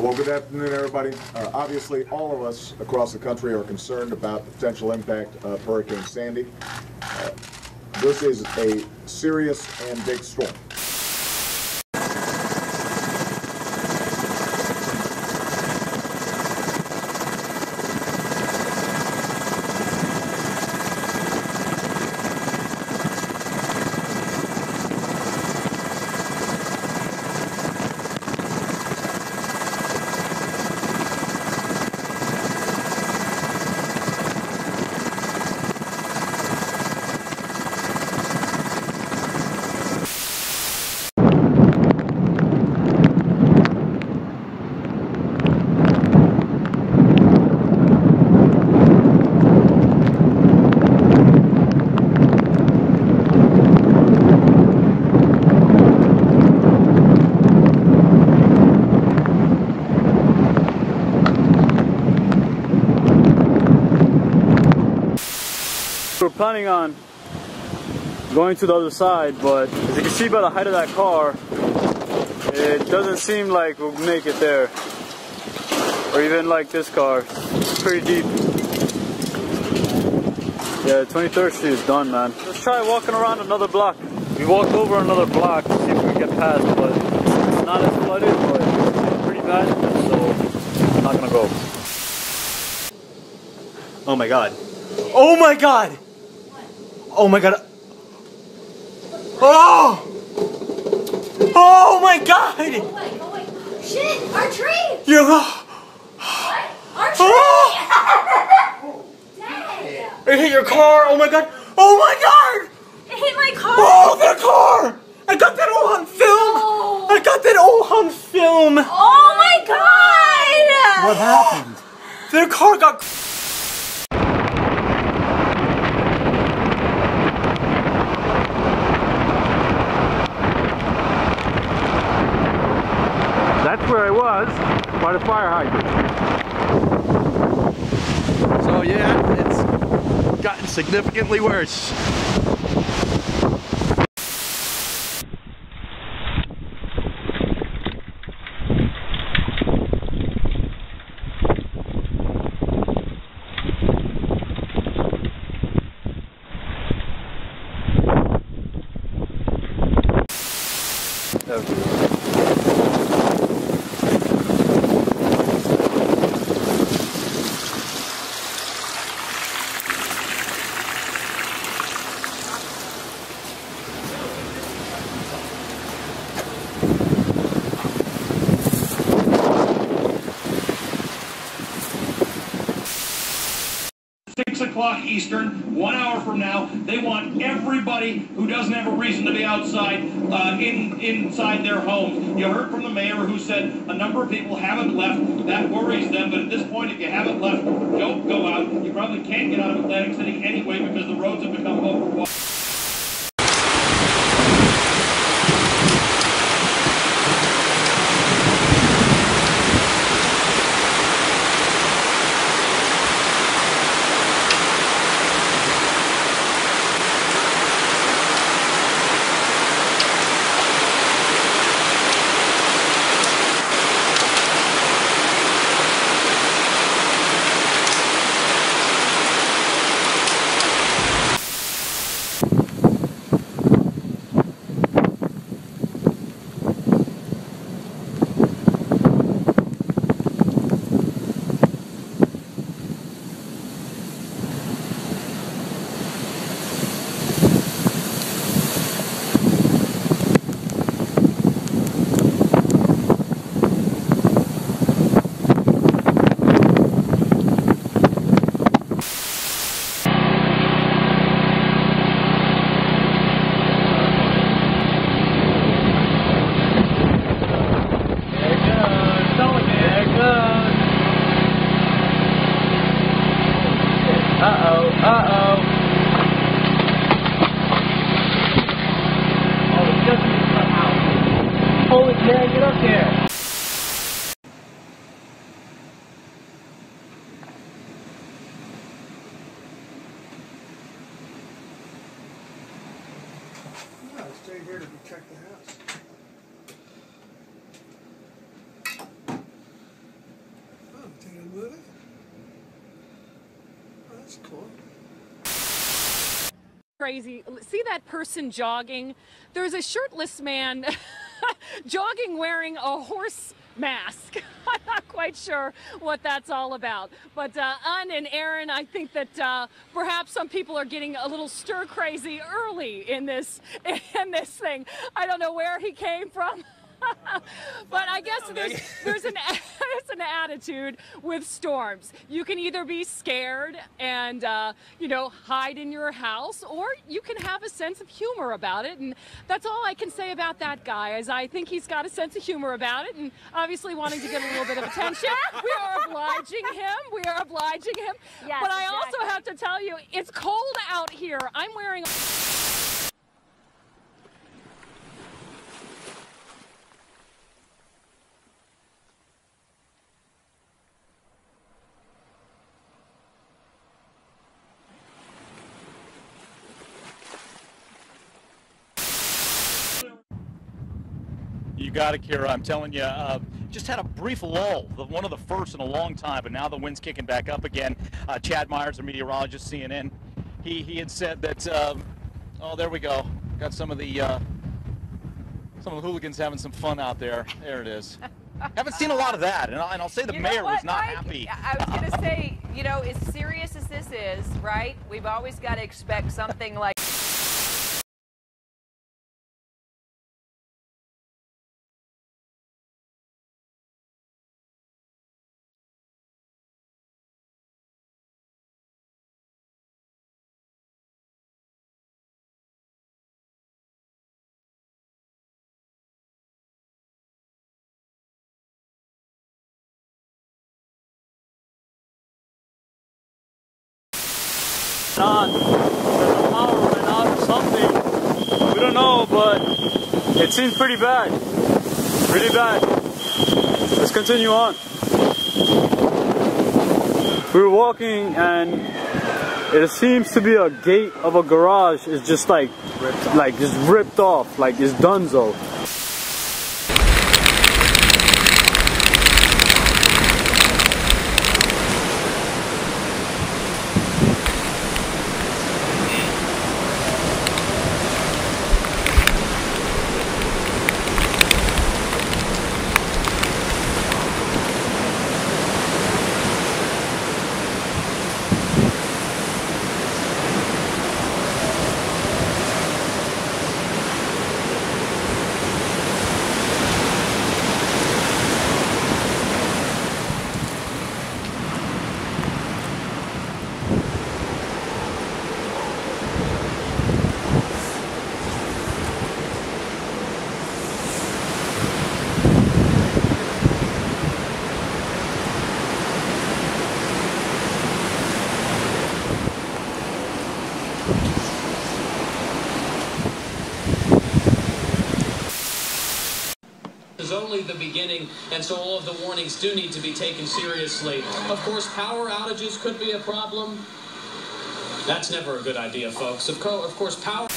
Well, good afternoon, everybody. Obviously, all of us across the country are concerned about the potential impact of Hurricane Sandy. This is a serious and big storm. We're planning on going to the other side, but as you can see by the height of that car, it doesn't seem like we'll make it there. Or even like this car, it's pretty deep. Yeah, 23rd Street is done, man. Let's try walking around another block. We walked over another block to see if we can get past, but it's not as flooded, but it's pretty bad, so I'm not gonna go. Oh my god. Oh my god! Oh my god. Oh! Oh my god! Oh wait. Shit! Our tree! You're What? Our tree! Oh! Dang! It hit your car! Oh my god! Oh my god! It hit my car! Oh, that car! I got that all on film! Oh. I got that all on film! Oh my god! What happened? Their car got... That's where I was, by the fire hydrant. So yeah, it's gotten significantly worse. Eastern, 1 hour from now. They want everybody who doesn't have a reason to be outside inside their homes. You heard from the mayor who said a number of people haven't left. That worries them, but at this point, if you haven't left, don't go out. You probably can't get out of Atlantic City anyway because the roads have become overwhelmed. Holy man, get up there! No, stay here to protect the house. Crazy. See that person jogging? There's a shirtless man jogging wearing a horse mask. I'm not quite sure what that's all about. But Un and Aaron, I think that perhaps some people are getting a little stir crazy early in this thing. I don't know where he came from. But I guess there's an attitude with storms. You can either be scared and hide in your house, or you can have a sense of humor about it. And that's all I can say about that guy, is I think he's got a sense of humor about it, and obviously wanting to get a little bit of attention. We are obliging him. Yes, but I exactly. also have to tell you, it's cold out here. I'm wearing You got it, Kira. I'm telling you, just had a brief lull, one of the first in a long time, but now the wind's kicking back up again. Chad Myers, our meteorologist, CNN, he had said that, oh, there we go. Got some of the hooligans having some fun out there. There it is. Haven't seen a lot of that, and I'll say the mayor was not happy. I was going to say, as serious as this is, right? We've always got to expect something like. Not the power went out or something. We don't know, but it seems pretty bad. Pretty bad. Let's continue on. We were walking and it seems to be a gate of a garage is just like just ripped off, like it's donezo. Is only the beginning, and so all of the warnings do need to be taken seriously. Of course, power outages could be a problem. That's never a good idea, folks. Of course, power...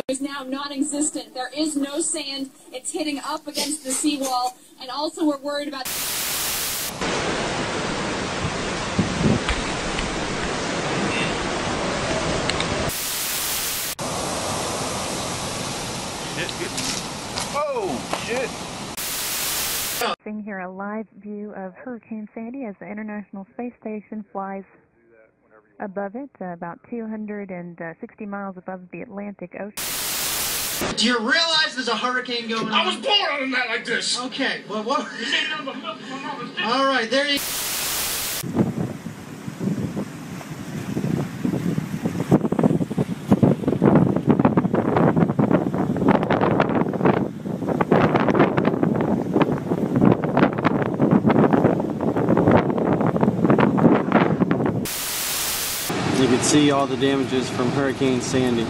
is now non-existent. There is no sand. It's hitting up against the seawall, and also we're worried about... Oh, shit. Seeing here a live view of Hurricane Sandy as the International Space Station flies above it, about 260 miles above the Atlantic Ocean. Do you realize there's a hurricane going on? I was born on a night like this. Okay, well, what? You see, there was a milk my mama's dick. All right, there you You can see all the damages from Hurricane Sandy.